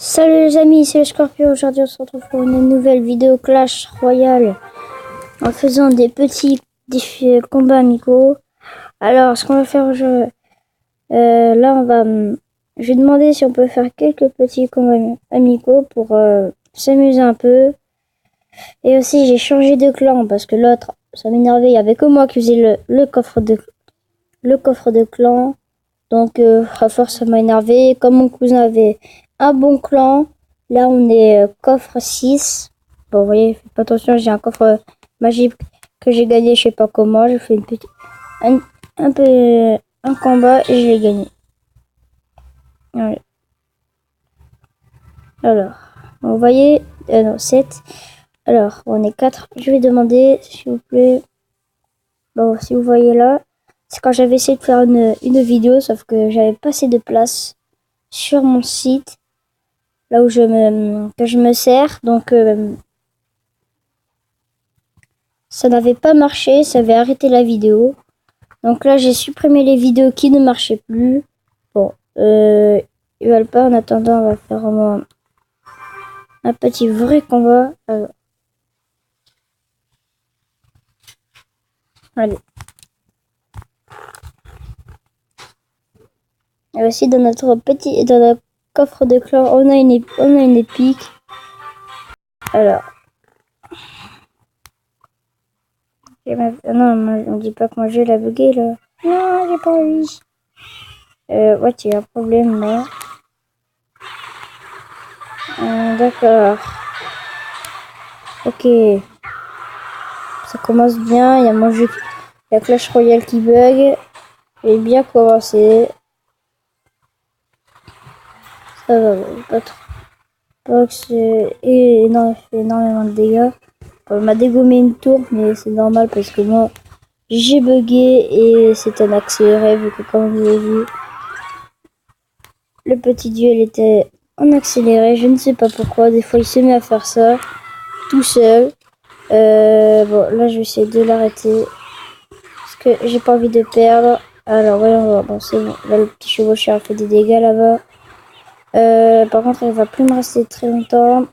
Salut les amis, c'est le Scorpion. Aujourd'hui on se retrouve pour une nouvelle vidéo Clash Royale en faisant des petits combats amicaux. Alors ce qu'on va faire là je vais demander si on peut faire quelques petits combats amicaux pour s'amuser un peu. Et aussi j'ai changé de clan parce que l'autre ça m'énervait, il y avait que moi qui faisais le coffre de clan. Donc à force ça m'a énervé. Comme mon cousin avait un bon clan, là on est coffre 6. Bon vous voyez, faites pas attention, j'ai un coffre magique que j'ai gagné, je sais pas comment. J'ai fait un combat et je l'ai gagné. Ouais. Alors, vous voyez, non 7. Alors, on est 4. Je vais demander, s'il vous plaît. Bon, si vous voyez là, c'est quand j'avais essayé de faire une vidéo, sauf que j'avais pas assez de place sur mon site, là où je me sers. Donc, ça n'avait pas marché, ça avait arrêté la vidéo. Donc là, j'ai supprimé les vidéos qui ne marchaient plus. Bon, ils veulent pas. En attendant, on va faire un petit vrai combat. Alors. Allez. Et aussi dans notre coffre de clan, on a une épique. Alors. Non, on dit pas que moi j'ai la bugué là. Non, j'ai pas envie. Ouais, il y a un problème là. D'accord. Ok. Ça commence bien. Il y a mon jeu. Il y a Clash Royale qui bug. J'ai bien commencé. Ça va, pas trop. Box et non, il fait énormément de dégâts. On m'a dégommé une tour, mais c'est normal parce que moi j'ai bugué et c'est un accéléré vu que comme vous avez vu, le petit duel était en accéléré. Je ne sais pas pourquoi. Des fois il se met à faire ça tout seul. Bon, là je vais essayer de l'arrêter parce que j'ai pas envie de perdre. Alors voyons voir. Bon, c'est bon. Là le petit chevaucheur a fait des dégâts là-bas. Par contre, il va plus me rester très longtemps.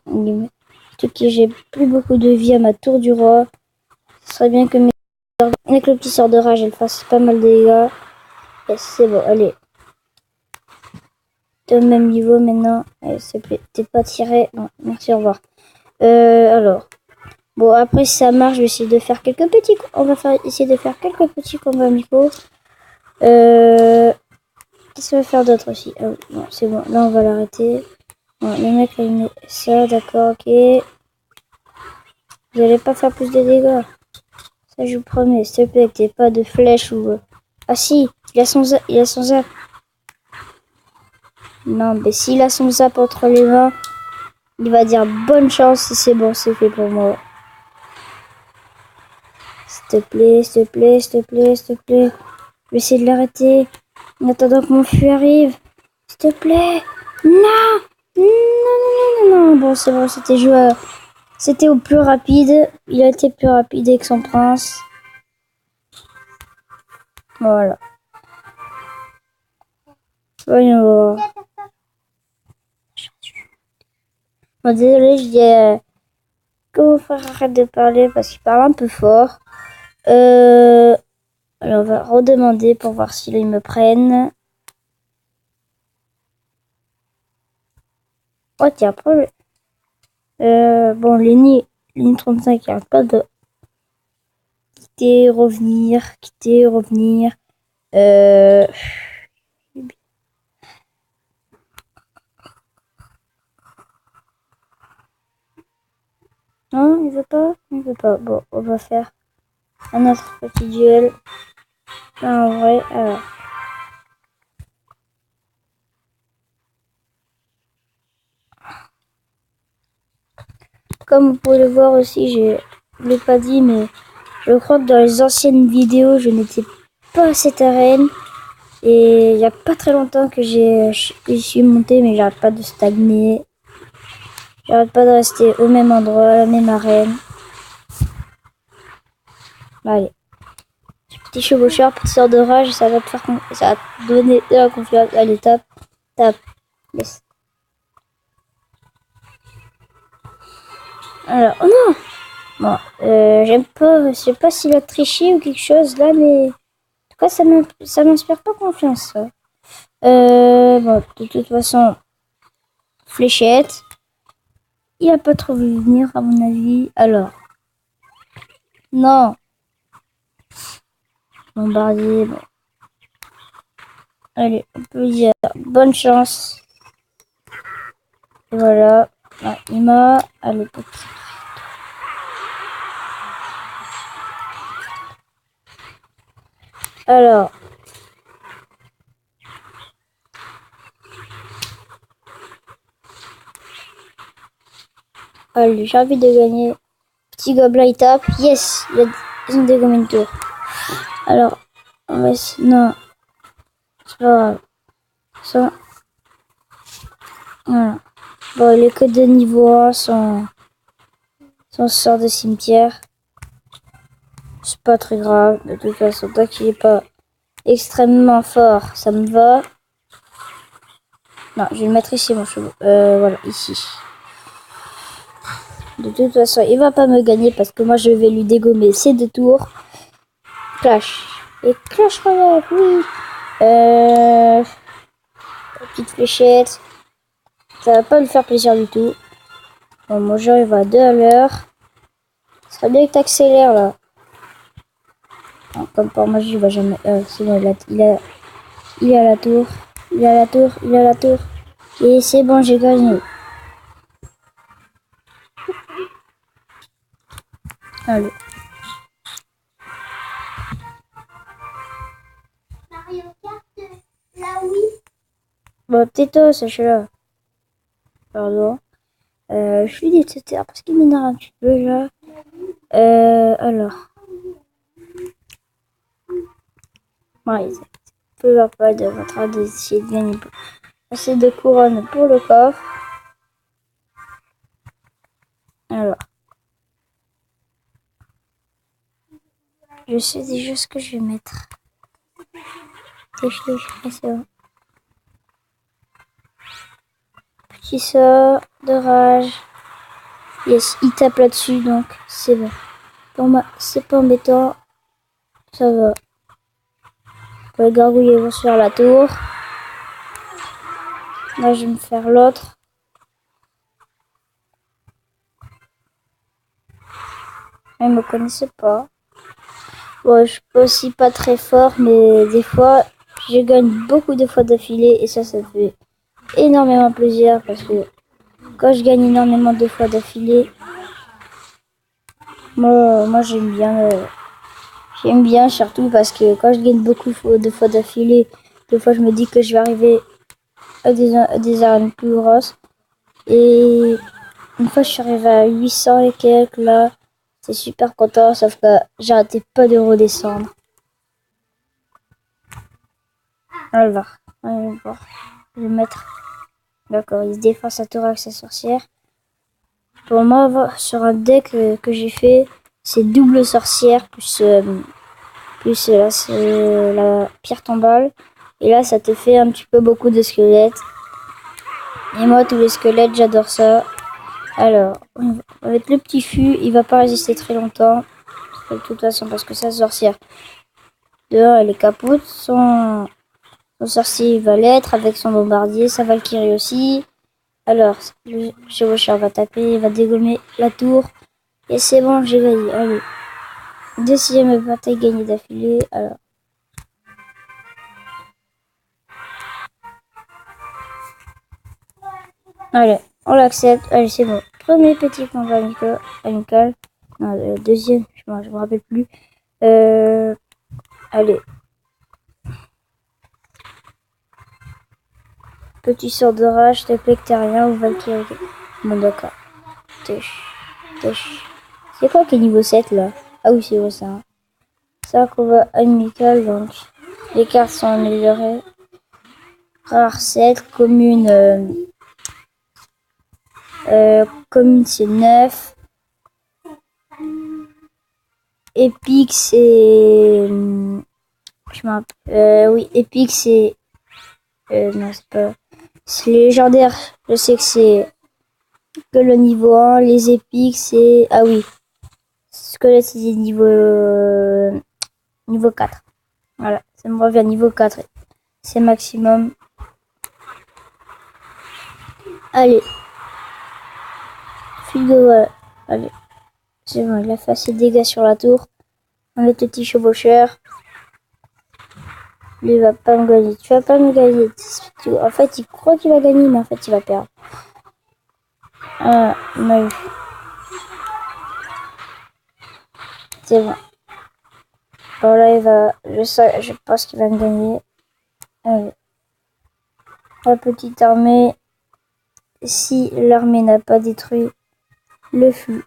J'ai plus beaucoup de vie à ma tour du roi. Ce serait bien que avec le petit sort de rage, elle fasse pas mal de dégâts. Et c'est bon, allez. De même niveau maintenant. Allez, s'il te plaît, t'es pas tiré. Non, merci, au revoir. Alors. Bon, après, si ça marche, je vais essayer de faire quelques petits. Essayer de faire quelques petits combats amicaux. Qu'est-ce qu'on va faire d'autre aussi? Ah oui, bon, c'est bon. Là, on va l'arrêter. Bon, le mec, là, il met ça, d'accord, ok. Vous allez pas faire plus de dégâts. Ça, je vous promets. S'il te plaît, que t'aies pas de flèche ou... Ah si, il a son zap. Non, mais s'il a son zap entre les mains, il va dire bonne chance si c'est bon, c'est fait pour moi. S'il te plaît, s'il te plaît, s'il te plaît, s'il te plaît. Je vais essayer de l'arrêter en attendant que mon fût arrive. S'il te plaît. Non. Non, non, non, non, non. Bon, c'est bon, c'était joué. C'était au plus rapide. Il a été plus rapide avec son prince. Voilà. Voyons voir. Bon, désolé, je dis que mon frère arrête de parler parce qu'il parle un peu fort. Alors, on va redemander pour voir s'ils me prennent. Oh, tiens, problème. Bon, ligne 35, il n'y a pas de quitter, revenir. Non, il veut pas. Bon, on va faire un autre petit duel. Là, en vrai, alors. Comme vous pouvez le voir aussi, je l'ai pas dit, mais je crois que dans les anciennes vidéos, je n'étais pas à cette arène. Et il n'y a pas très longtemps que j'y suis monté, mais j'arrête pas de stagner. J'arrête pas de rester au même endroit, à la même arène. Allez. Petit chevaucheur, petit sort de rage, ça va te donner de la confiance. Allez, tape. Yes. Alors, oh non! Bon, j'aime pas, je sais pas s'il a triché ou quelque chose là, mais en tout cas, ça m'inspire pas confiance, ça. Bon, de toute façon, fléchette. Il a pas trop vu venir, à mon avis. Alors, non, bombardier, bon. Allez, on peut dire bonne chance. Et voilà. Ah, il m'a. Allez, petit. Alors. Allez, j'ai envie de gagner. Petit gobelin, il tape. Yes! Ils ont dégommé une tour. Alors, on va essayer. Non. C'est pas grave. Ça. Voilà. Bon, les codes de niveau 1 sont sort de cimetière. C'est pas très grave. De toute façon, tant qu'il est pas extrêmement fort, ça me va. Non, je vais le mettre ici, mon cheveu. Voilà, ici. De toute façon, il va pas me gagner parce que moi, je vais lui dégommer ces 2 tours. Clash. Et Clash Royale, oui. Petite fléchette. Ça va pas lui faire plaisir du tout. Bon, mon jeu, il va à 2 à l'heure. Ce serait bien que t'accélères, là. Non, comme pour moi, je vais jamais... c'est bon, il a la tour. Il a la tour. Il a la tour. Et c'est bon, j'ai gagné. Allez. Mario Kart, là oui. Bon, tais-toi, sache-le. Pardon. Je suis détesteur parce qu'il m'énerve un petit peu, là. Alors. Ouais, il peut pas de votre d'essayer de gagner assez de couronnes pour le coffre. Alors. Je sais déjà ce que je vais mettre. C'est bon. Petit sort de rage. Yes, il tape là-dessus, donc c'est bon. Pour moi, c'est pas embêtant. Ça va. Les gargouilles vont se faire la tour. Là, je vais me faire l'autre. Elle me connaissait pas. Bon, je suis aussi pas très fort, mais des fois, je gagne beaucoup de fois d'affilée et ça fait énormément plaisir parce que quand je gagne énormément de fois d'affilée, moi j'aime bien. J'aime bien surtout parce que quand je gagne beaucoup de fois d'affilée, des fois je me dis que je vais arriver à des arènes plus grosses. Et une fois je suis arrivée à 800 et quelques là, c'est super content, sauf que j'arrêtais pas de redescendre. Alors, on va voir. Je vais mettre. D'accord, il se défend sa tour avec sa sorcière. Pour moi, sur un deck que j'ai fait, c'est double sorcière plus là c'est la pierre tombale. Et là, ça te fait un petit peu beaucoup de squelettes. Et moi, tous les squelettes, j'adore ça. Alors, avec le petit fût, il va pas résister très longtemps. De toute façon, parce que sa sorcière, dehors, elle est capote. Son sorcier, il va l'être avec son bombardier. Sa Valkyrie aussi. Alors, le chevaucheur va taper, il va dégommer la tour. Et c'est bon, j'ai gagné. Allez. Deuxième bataille gagnée d'affilée. Alors. Allez, on l'accepte. Allez, c'est bon. Premier petit combat amical. Non, le deuxième, je me rappelle plus. Allez. Petit sort de rage, t'es rien ou Valkyrie. Bon, d'accord. C'est quoi qui est niveau 7 là? Ah oui, c'est vrai ça. Hein. C'est un combat amical, donc les cartes sont améliorées. Rare 7, commune. Commune c'est 9. Épique c'est. Je m'en oui, épique c'est. Non, c'est pas. C'est légendaire. Je sais que c'est que le niveau 1. Les épiques, c'est... Ah oui. Squelette, c'est niveau 4. Voilà, ça me revient niveau 4. C'est maximum. Allez. Figo, voilà. Allez. C'est bon, il a fait assez de dégâts sur la tour. Avec le petit chevaucheur. Lui, il va pas me gagner. Tu vas pas me gagner. En fait, il croit qu'il va gagner, mais en fait, il va perdre. Ah, il m'a eu. C'est bon. Bon, là, il va... Je pense qu'il va me gagner. Allez. La petite armée. Si l'armée n'a pas détruit le flux.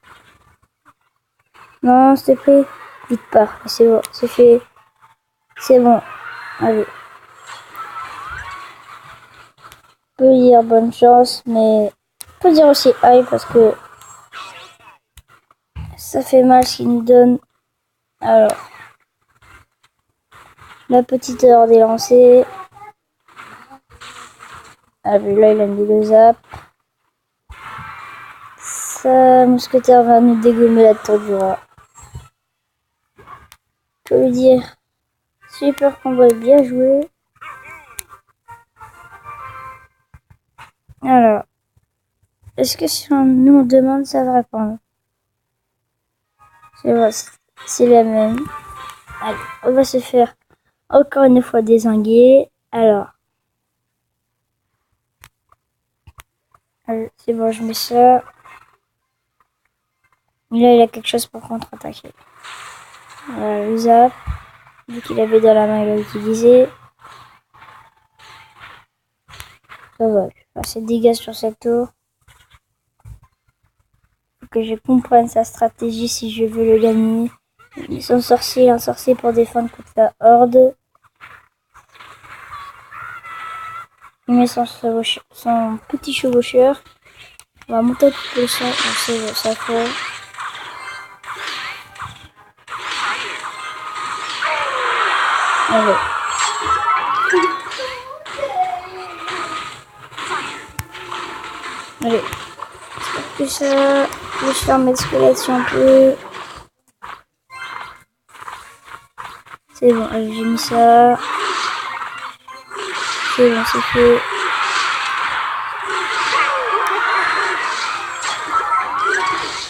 Non, s'il te plaît. Vite pars. C'est bon, c'est fait. C'est bon. Allez. On peut dire bonne chance, mais on peut dire aussi aïe parce que ça fait mal ce qu'il nous donne. Alors. La petite horde est lancée. Ah, là, il a mis le zap. Ça, mousquetaire va nous dégommer la tour du roi. Je peux lui dire super combat, bien joué. Alors, est-ce que si on nous demande, ça va répondre? C'est vrai, c'est la même. Allez, on va se faire encore une fois dézinguer. Alors, c'est bon, je mets ça. Là, il a quelque chose pour contre-attaquer. Voilà, le zap. Vu qu'il avait dans la main, il l'a utilisé. Ça va, je vais faire des dégâts sur cette tour. Faut que je comprenne sa stratégie si je veux le gagner. Son sorcier, un sorcier pour défendre contre la horde. Il met son petit chevaucheur. On va monter un petit peu le son. Ça fait. Allez. Allez. Plus ça. Plus faire mettre squelette si on peut. C'est bon, allez, j'ai mis ça. C'est bon, c'est fait.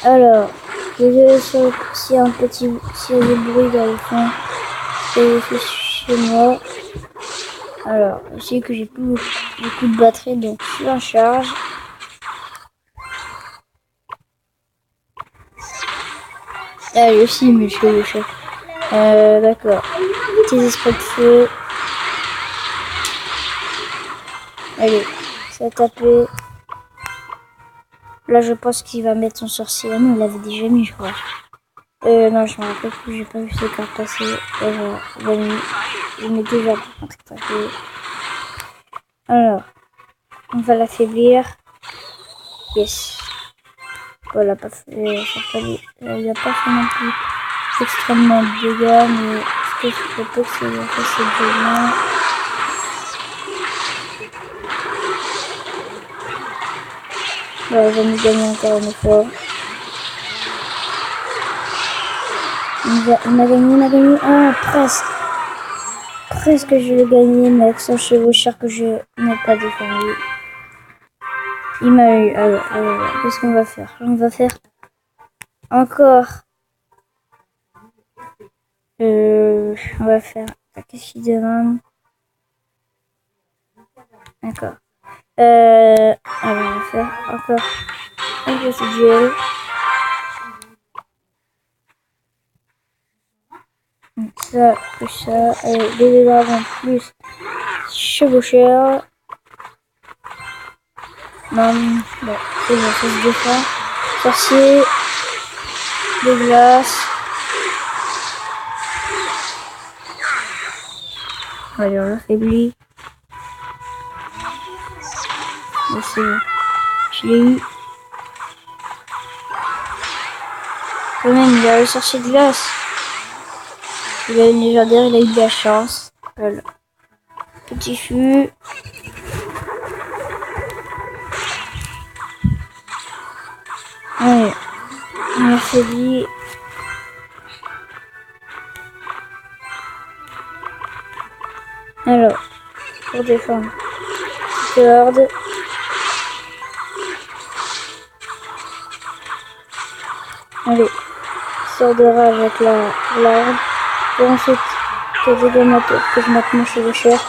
Alors, désolé s'il y a du bruit dans le fond. C'est chez moi. Alors, je sais que j'ai plus beaucoup de batterie, donc je suis en charge. Ah, lui aussi, mais je suis le chef. D'accord. Petits esprits de feu. Allez, ça a tapé. Là, je pense qu'il va mettre son sorcier. Ah non, il l'avait déjà mis, je crois. Non, je me rappelle plus, j'ai pas vu ses cartes passer. Je mets déjà pour contre-attaquer. Alors, on va l'affaiblir. Yes. Voilà, pas fait, il a pas fait non plus extrêmement de dégâts, mais ce que je propose, c'est de faire ces dégâts. Voilà, il va nous gagner encore une fois. On a gagné. Ah, presque. Presque je l'ai gagné, mais avec son chevaucheur que je n'ai pas défendu. Il m'a eu. Alors, qu'est-ce qu'on va faire? On va faire encore. On va faire. Qu'est-ce qu'il demande? D'accord. Alors, on va faire encore un petit duel. Ça, plus ça. Les dragons plus chevaucheur. Non, bon, c'est bon, ça se défend. Sorcier. De glace. Allez, on l'affaiblit. C'est bon. Je l'ai eu. Quand même, il a le sorcier de glace. Il a une légendaire, il a eu de la chance. Voilà. Petit fût. Mercredi. Alors, pour défendre. Horde. Allez, sort de rage avec l'arme. Et ensuite, que je mette mon chevaucheur.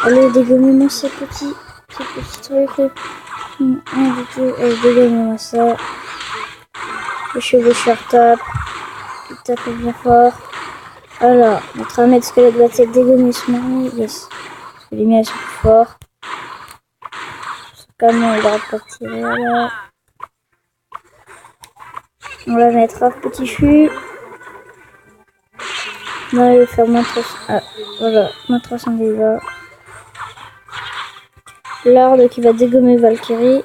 Allez, dégommez-moi ces petits trucs. Allez, dégommez-moi ça. Le chevaucheur tape. Il tape bien fort. Alors, notre armée de squelette va-t-elle dégommer ce mari? Yes. Parce que les miens sont plus forts. Ce camion, il arrête pas de tirer là. On va mettre un petit fût. On va aller faire moins 300. Ah, voilà, moins 300 dégâts. L'Horde qui va dégommer Valkyrie.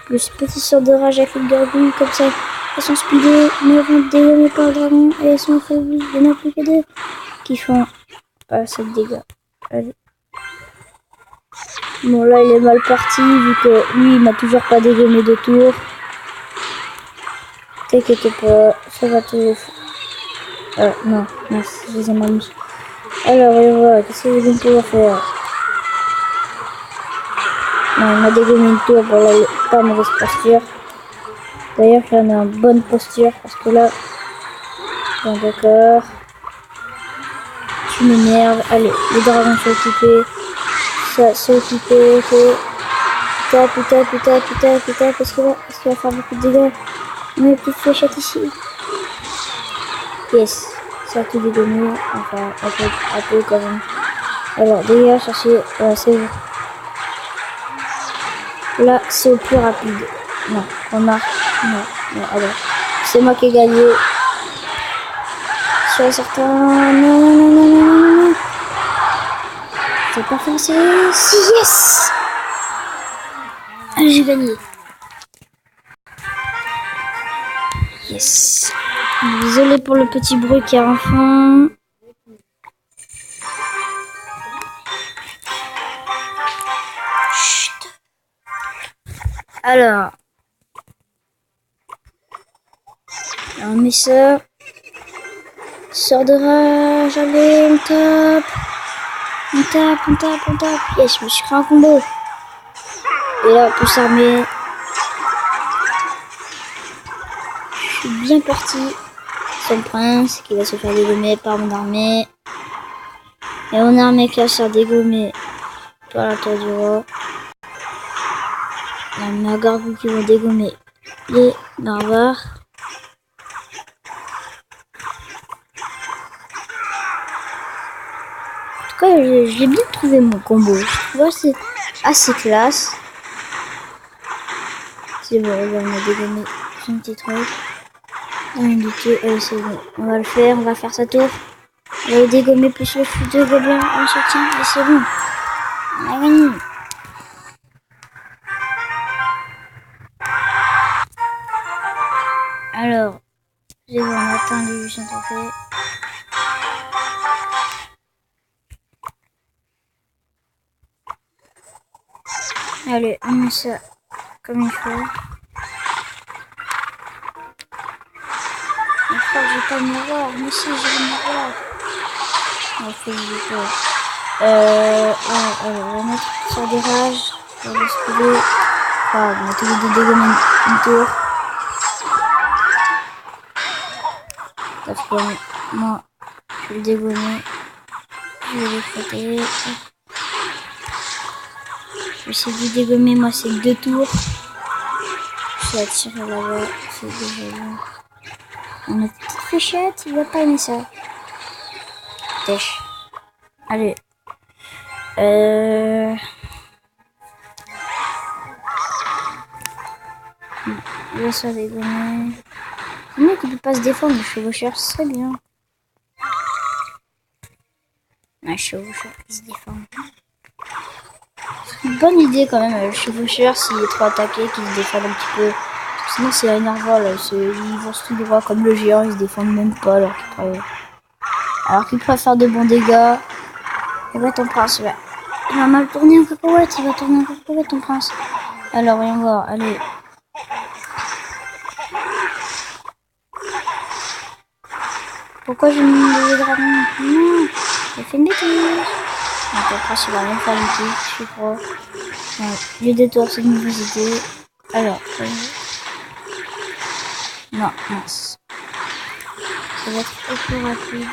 Plus petit sort de rage avec le dragon, comme ça. Elles sont speedées, mais elles vont dégommer par le dragon. Et elles sont affaiblies. Il n'y en a plus que deux qui font pas assez de dégâts. Allez. Bon, là, il est mal parti, vu que lui, il m'a toujours pas dégommé de tour. T'inquiète pas, ça va toujours. Non, je les ai mal mis. Alors, et voilà, qu'est-ce que je vais pouvoir faire? Non, il m'a dégommé une tour, bon là, il est pas mauvaise posture. D'ailleurs, j'en ai en bonne posture, parce que là... Bon, d'accord. Tu m'énerves. Allez, les dragons sont occupés. Ça, c'est occupé, ok. Putain, parce que là, est-ce qu'il va faire beaucoup de dégâts? On a une petite fléchette ici. Yes, ça a tout dégommé. Enfin, un peu quand même. Alors, dégâts, chercher. Ouais, c'est bon. Là, c'est au plus rapide. Non, remarque. Non, alors. C'est moi qui ai gagné. Sur certains. Non. C'est pas facile. Si, yes! Allez, j'ai gagné. Yes. Désolé pour le petit bruit qui a un fond. Chut. Alors. On met ça. Sort de rage. Allez, on tape. Yes, je me suis créé un combo. Et là, pour s'armer. Je suis bien parti. C'est le prince qui va se faire dégommer par mon armée. Et mon armée qui va se faire dégommer par la tour du roi. La ma gargouille qui va dégommer les barbares. En tout cas, je l'ai bien trouvé mon combo. Tu vois, c'est assez classe. C'est bon, là, on a dégommé son petit truc. Allez, c'est bon. On va le faire, on va faire sa tour. On va le dégommer plus le fou de gobelins. On se tient et c'est bon. On a gagné. Alors, j'ai vu, on a atteint les 800 trophées. Allez, on met ça comme il faut. Je crois que j'ai pas le miroir. Mais si, j'ai le miroir. Il faut que je fasse. Alors, on va mettre sur des rages. On va l'esquiver. Ah, on va tous les deux dégommer une tour. Parce que moi, je vais le dégommer. Je vais le protéger. Je vais essayer de dégommer, moi, c'est 2 tours. Je vais attirer là-bas. C'est déjà bien. On a une petite fléchette, il va pas aimer ça. Tèche. Allez. Là, ça dégommer. Le mec, il peut pas se défendre, le chevaucheur, ce serait bien. Un chevaucheur qui se défend. C'est une bonne idée quand même, le chevaucheur, s'il est trop attaqué, qu'il se défende un petit peu. Sinon, c'est énervant, là. Ils vont tout droit comme le géant, ils se défendent même pas alors qu'il pourrait faire de bons dégâts. Et ouais, ton prince, il va mal tourner en cacahuète, ton prince. Alors, voyons voir, allez. Pourquoi j'ai mis le dragon? Non, j'ai fait une bêtise. Donc après, il va rien faire du tout, je crois. Ouais, je détourne cette nouvelle idée. Alors, non, mince. Ça va être un peu rapide.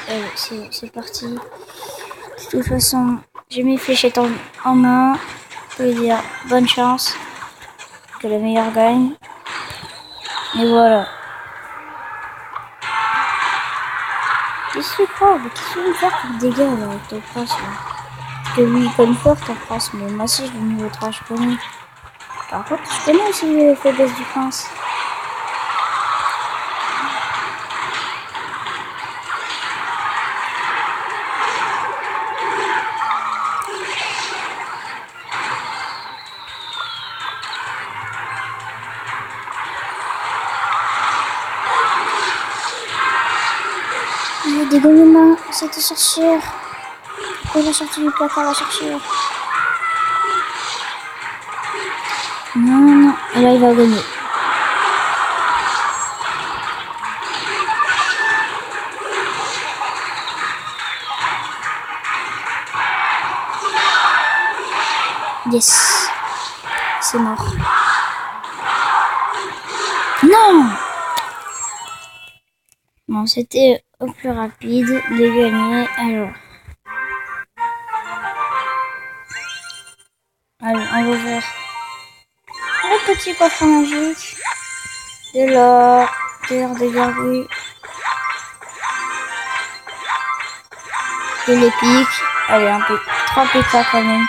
Allez, c'est parti. De toute façon, j'ai mes fléchettes en main. Je peux dire bonne chance. Que le meilleur gagne. Et voilà. Qu'est-ce que tu crois? Qu'est-ce que tu veux faire pour dégâts avec ton prince là? Parce que lui il connaît fort ton prince, mais moi aussi je le niveau 3, je connais. Par contre, je connais aussi les faiblesses du prince. Dégomme-moi, cette sorcière. Pourquoi il a sorti du placard la sorcière? Non, non, non. Et là, il va gagner. Yes. C'est mort. Non! Bon, c'était au plus rapide de gagner. Alors. Allez, on va voir. Le petit coffre magique. De l'or. Des gargouilles. De l'épique. Allez, un peu. 3 PK quand même.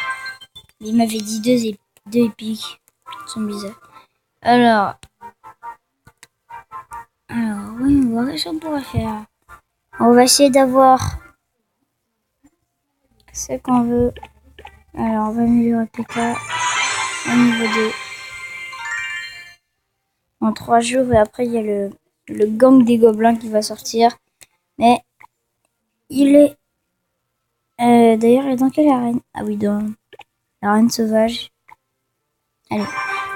Il m'avait dit 2 épiques. Ils sont bizarres. Alors, oui, on va voir ce qu'on pourrait faire. On va essayer d'avoir ce qu'on veut. Alors, on va améliorer PK au niveau 2. En 3 jours, et après, il y a le gang des gobelins qui va sortir. Mais, il est... d'ailleurs, il est dans quelle arène? Ah oui, dans l'arène sauvage. Allez,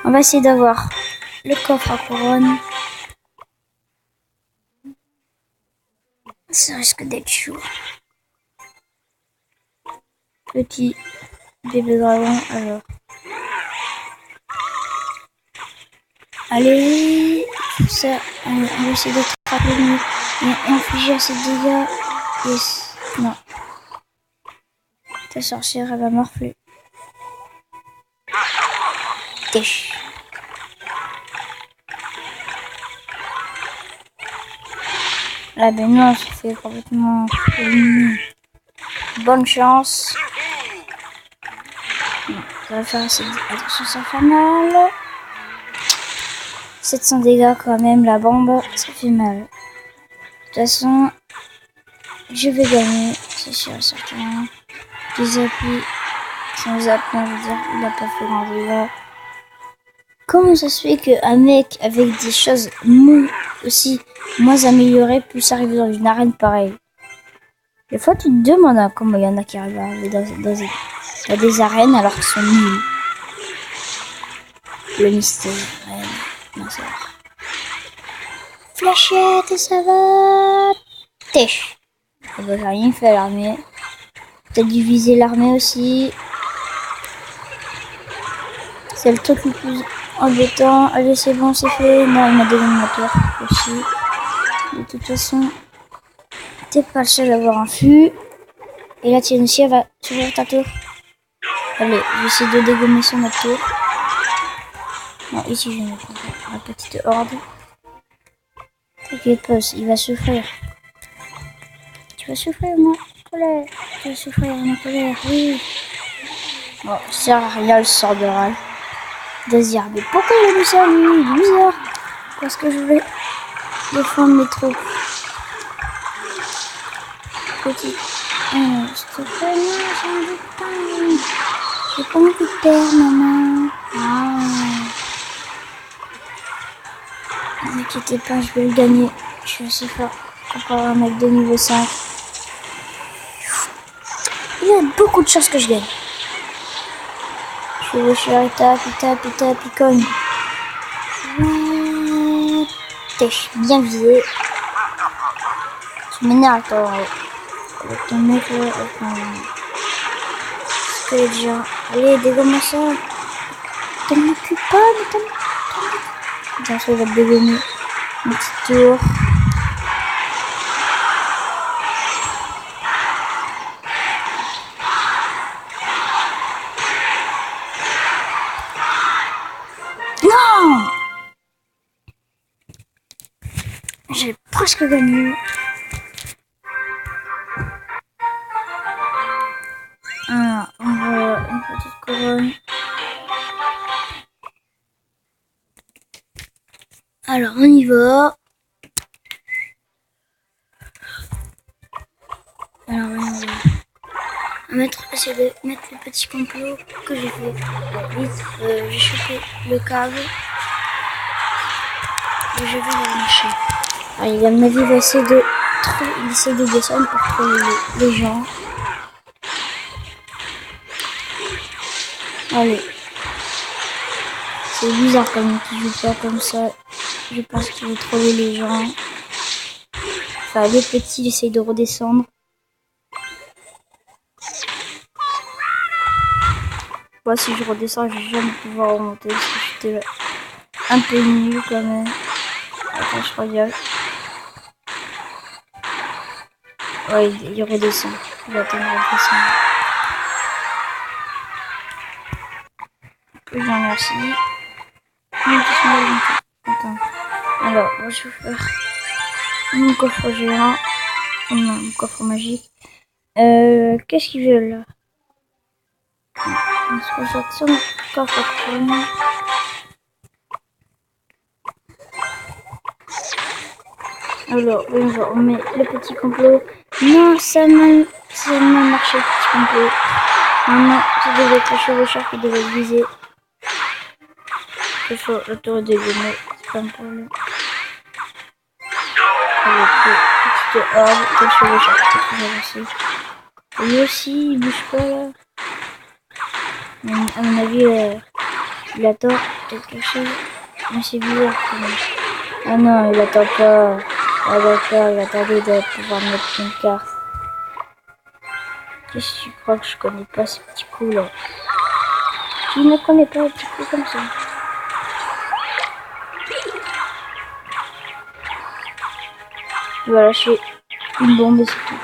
on va essayer d'avoir le coffre à couronne. Ça risque d'être chaud. Petit bébé dragon, alors. Allez, ça, allez, on va essayer d'attraper et infliger assez de dégâts. Yes, non. Ta sorcière, elle va morfler. Tèche. Ah ben non, ça fait complètement... Bonne chance. Non, ça va faire assez de... Attention, ça fait mal. 700 dégâts quand même, la bombe, ça fait mal. De toute façon, je vais gagner, c'est sûr et certain. Des appuis, sans appuis, on veut dire, il a pas fait grand dégâts. Comment ça se fait qu'un mec avec des choses aussi moins améliorées puisse arriver dans une arène pareille? Des fois, tu te demandes hein, comment il y en a qui arrivent à arriver dans des arènes alors qu'ils sont nuls. Le mystère. Ouais, non, c'est vrai. Flashette et ça va. Tèche. Oh bah, j'ai rien fait à l'armée. Peut-être diviser l'armée aussi. C'est le truc le plus embêtant. Allez, c'est bon, c'est fait. Non, il m'a donné ma tour aussi. De toute façon, t'es pas le seul à avoir un fût. Et la tienne aussi, elle va s'ouvrir ta tour. Allez, je vais essayer de dégommer son autre tour. Non, ici, je vais mettre la petite horde. T'inquiète pas, il va souffrir. Tu vas souffrir, ma colère. Tu vas souffrir, ma colère, oui. Bon, ça sert à rien le sort de râle. Désir. Mais pourquoi il a mis ça, lui? Il est bizarre. Parce que je voulais défendre mes troupes. Petit. S'il te plaît, non, j'ai envie de pas. J'ai pas envie de perdre, maman. Ah. Ne quittez pas, je vais le gagner. Je suis assez fort. Encore un mec de niveau 5. Il y a beaucoup de chances que je gagne. Je vais chercher, il cogne. Tèche, bien visé. Tu m'énerves, toi, avec ton mec, là, avec ton... Ce que déjà... Allez, dégomme ça. T'en occupes pas, mais t'en... Attends, ça va te dégommer. Un petit tour. Non! J'ai presque gagné. Ah, on voit une petite couronne. Alors, on y va. Alors, voyons voir. On va essayer de mettre le petit complot que j'ai fait. Vite, j'ai chopé le câble. Et je vais le lâcher. Alors, à mon avis, il va essayer de descendre pour trouver les gens. Allez. C'est bizarre quand même qu'il joue pas comme ça. Je pense qu'il veut trouver les gens. Enfin, le petit, il essaye de redescendre. Moi, si je redescends, je vais jamais pouvoir remonter parce que j'étais un peu nul quand même. Attends, je regarde. Ouais, il redescend. Il va attendre de redescendre. Je vous remercie. Attends. Alors, moi, je vais faire mon coffre géant. Non, mon coffre magique. Qu'est-ce qu'ils veulent là? On se concentre sur mon coffre premier. Alors, on met le petit complot. Non, ça m'a marché le petit complot. Non, ça devait être le chevaucheur qui devait le viser. Il faut le tour de gommer, c'est pas un problème. Avec le petit orbe, le chevaucheur qui est toujours aussi. Lui aussi, il bouge pas là. Mais à mon avis, il attend quelque chose. Mais c'est bizarre quand même. Ah non, il attend pas. Ah d'accord, il attendait de pouvoir mettre une carte. Qu'est-ce que tu crois que je connais pas ces petits coups là? Je ne connais pas les petits coups comme ça. Il va lâcher une bombe et c'est tout.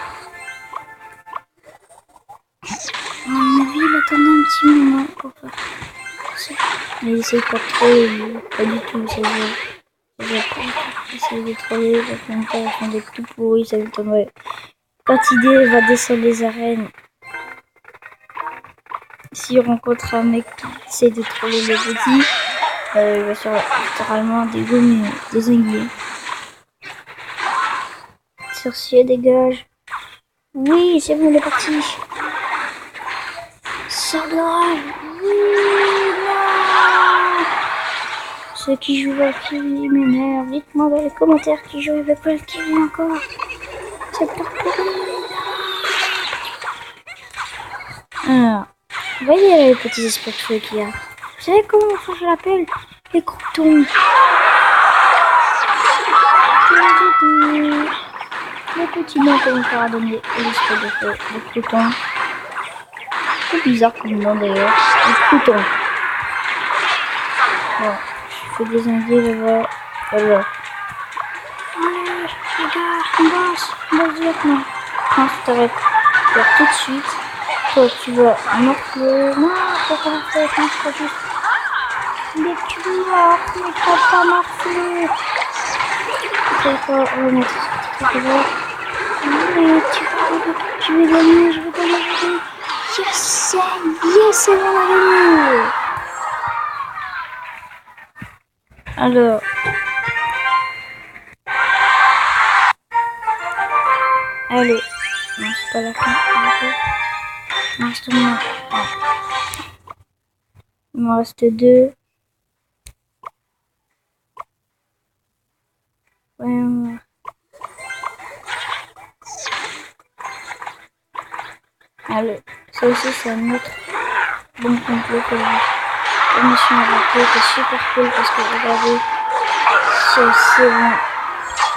À mon avis, il attendait un petit moment pour faire ça. Mais il essaye pas trop, pas du tout, ça veut. Il essaye de troller, parce qu'en même temps, ils font des coups pourris, ça m'étonnerait. Quand il va descendre les arènes, s'il rencontre un mec qui essaie de troller les petits, il va sur littéralement dégommer, désinguer. Sorcier, dégage. Oui, c'est bon, il est parti. Sors dehors. Oui, non. Ceux qui jouent Valkyrie m'énervent. Dites-moi dans les commentaires qui jouent avec Valkyrie encore. C'est pas pourri. Alors, voyez les petits esprits de feu qu'il y a. Vous savez comment je l'appelle? Les croutons. Le petit nom qu'on va donner l'esprit de feu. Les croutons. C'est bizarre comme nom d'ailleurs. Les croutons. Bon, je fais désinguer là-bas. Voilà. Allez, les gars, on bosse maintenant. Non, je t'arrête. Alors tout de suite. Toi, tu vas morfler. Non, faut pas morfler, non, c'est pas juste. Mais tu vas, mais t'as pas morflé. Tu vas pas remettre ce petit truc là. Mais tu vas gagner, je vais gagner. Yes, on a gagné. Alors. Allez. Non, c'est pas la fin. Il me reste moins. Il me reste 2. Voyons voir. Allez. Ça aussi, c'est un autre bon complot que je me suis inventé. C'est super cool parce que regardez. C'est bon.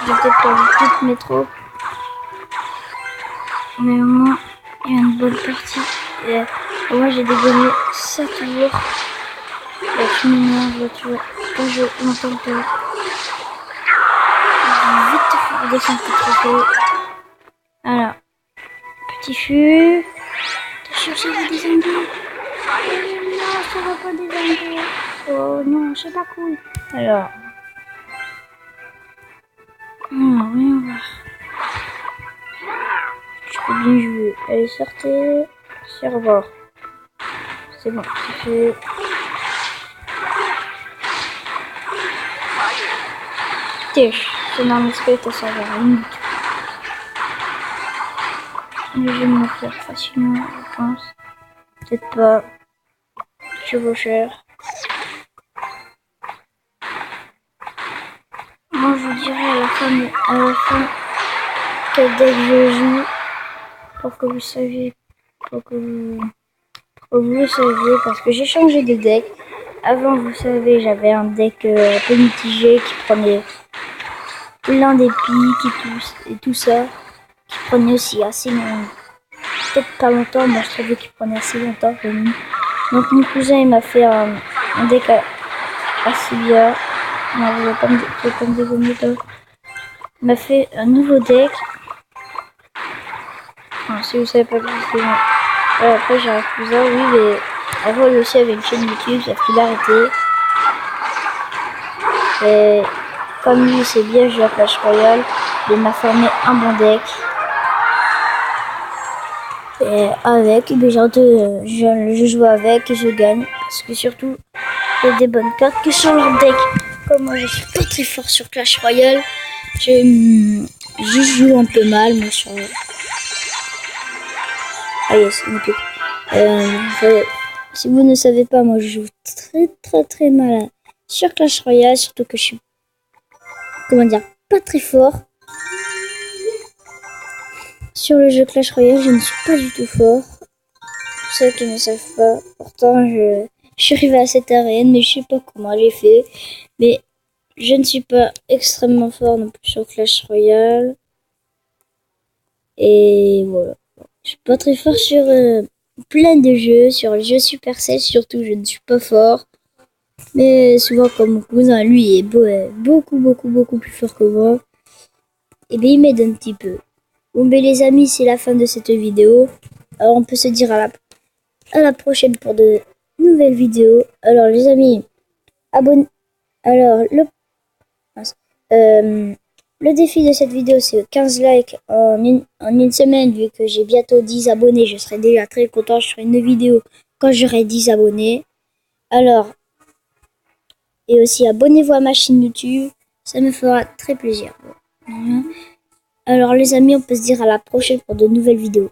J'ai peut-être perdu toutes mes troupes. Mais au moins, il y a une bonne partie. Et moi, j'ai dégagné ça toujours. La cheminée, je vois toujours. Quand je m'entends que vite faire descendre le trophée. Alors, petit fût. Attention, ça va des zombies. Oh non, ça va pas des zombies. Oh non, c'est pas cool. Alors, voyons voir. Je peux bien jouer. Allez, sortez. Serveur. C'est bon, c'est fait. C'est normal que tu as serveur. Mais je vais me le faire facilement, je pense. Peut-être pas. Je vaux cher. Moi, je vous dirai à la fin quel deck je joue pour que vous sachiez, pour que vous le saviez, parce que j'ai changé de deck. Avant, vous savez, j'avais un deck un peu mitigé qui prenait plein d'épiques et tout ça, qui prenait aussi assez longtemps. Peut-être pas longtemps, moi je trouvais qu'il prenait assez longtemps pour nous. Donc mon cousin il m'a fait un deck assez bien. Non, je vais pas me dégommer là. Il m'a fait un nouveau deck. Enfin, si vous savez pas plus, c'est bon. Après j'ai un cousin, oui, mais avant lui aussi avait une chaîne YouTube, sauf qu'il a arrêté. Et comme lui c'est bien joué à Clash Royale, il m'a formé un bon deck. Et avec, je joue avec et je gagne. Parce que surtout, il y a des bonnes cartes qui sont leur deck. Comme moi je suis pas très fort sur Clash Royale, je joue un peu mal, moi sur... Ah yes, une pique. Si vous ne savez pas, moi je joue très mal sur Clash Royale, surtout que je suis, comment dire, pas très fort. Sur le jeu Clash Royale, je ne suis pas du tout fort. Pour ceux qui ne savent pas, pourtant je suis arrivé à cette arène, mais je sais pas comment j'ai fait. Mais je ne suis pas extrêmement fort non plus sur Clash Royale. Et voilà. Je suis pas très fort sur plein de jeux. Sur le jeu Supercell surtout, je ne suis pas fort. Mais souvent, comme mon cousin, lui, est beaucoup plus fort que moi. Et bien, il m'aide un petit peu. Bon, ben les amis, c'est la fin de cette vidéo. Alors, on peut se dire à la prochaine pour de nouvelles vidéos. Alors, les amis, abonnez. Alors, le défi de cette vidéo, c'est 15 likes en une semaine. Vu que j'ai bientôt 10 abonnés, je serai déjà très content. Je ferai une vidéo quand j'aurai 10 abonnés. Alors, et aussi abonnez-vous à ma chaîne YouTube. Ça me fera très plaisir. Alors, les amis, on peut se dire à la prochaine pour de nouvelles vidéos.